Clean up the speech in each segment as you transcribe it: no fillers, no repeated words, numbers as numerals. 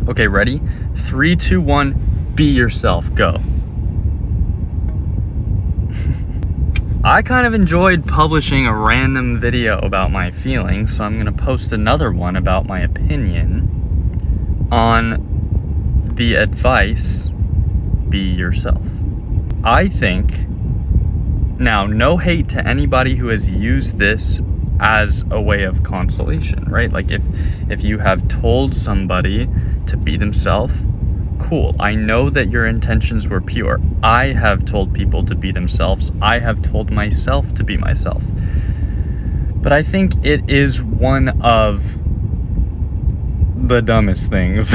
Okay, ready? 3, 2, 1, be yourself, go. I kind of enjoyed publishing a random video about my feelings, so I'm going to post another one about my opinion on the advice, be yourself. I think, now, no hate to anybody who has used this as a way of consolation, right? Like if you have told somebody to be themselves, cool. I know that your intentions were pure. I have told people to be themselves. I have told myself to be myself. But I think it is one of the dumbest things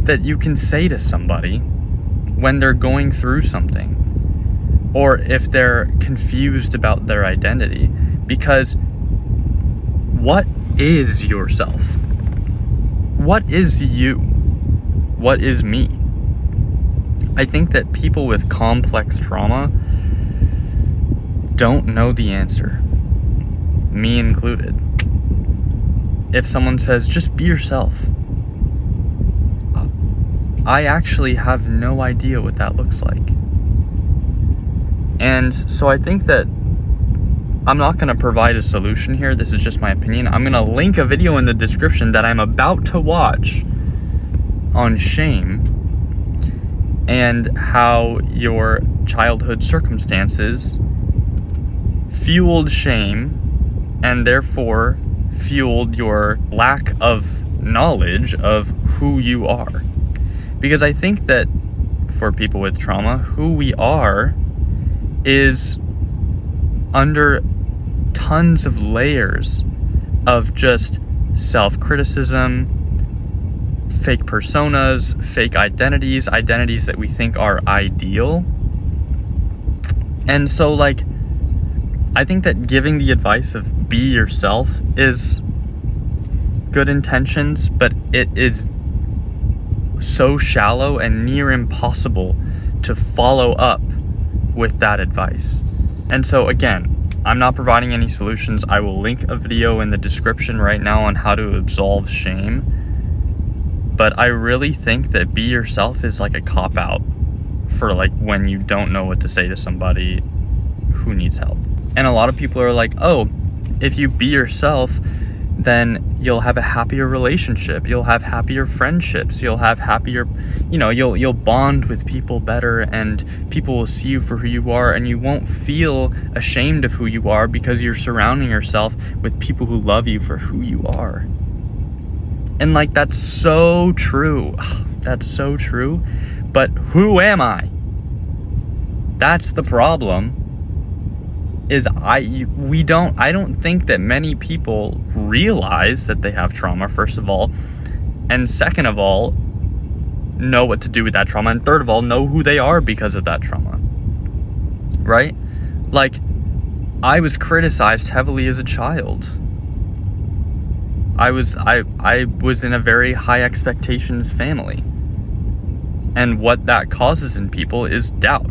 that you can say to somebody when they're going through something, or if they're confused about their identity. Because what is yourself? What is you? What is me? I think that people with complex trauma don't know the answer, me included. If someone says, just be yourself, I actually have no idea what that looks like. And so I think that I'm not going to provide a solution here. This is just my opinion. I'm going to link a video in the description that I'm about to watch on shame and how your childhood circumstances fueled shame and therefore fueled your lack of knowledge of who you are. Because I think that for people with trauma, who we are is under tons of layers of just self-criticism, fake personas, fake identities that we think are ideal. And so, like, I think that giving the advice of be yourself is good intentions, but it is so shallow and near impossible to follow up with that advice. And so again, I'm not providing any solutions. I will link a video in the description right now on how to absolve shame. But I really think that be yourself is like a cop-out for like when you don't know what to say to somebody who needs help. And a lot of people are like, oh, if you be yourself, then you'll have a happier relationship. You'll have happier friendships. You'll have happier, you'll bond with people better, and people will see you for who you are, and you won't feel ashamed of who you are because you're surrounding yourself with people who love you for who you are. And like, that's so true. That's so true. But who am I? That's the problem. I don't think that many people realize that they have trauma, first of all, and second of all, know what to do with that trauma, and third of all, know who they are because of that trauma, right? Like, I was criticized heavily as a child. I was in a very high expectations family, and what that causes in people is doubt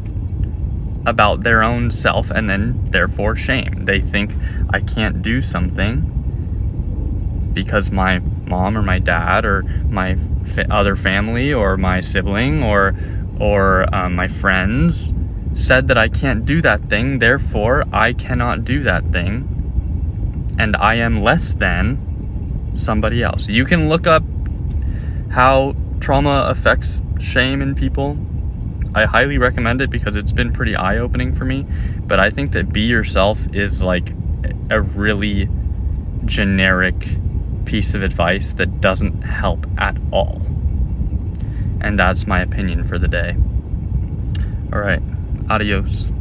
about their own self, and then therefore shame. They think I can't do something because my mom or my dad or my other family or my sibling or my friends said that I can't do that thing, therefore I cannot do that thing, and I am less than somebody else. You can look up how trauma affects shame in people. I highly recommend it because it's been pretty eye-opening for me. But I think that be yourself is like a really generic piece of advice that doesn't help at all. And that's my opinion for the day. All right, adios.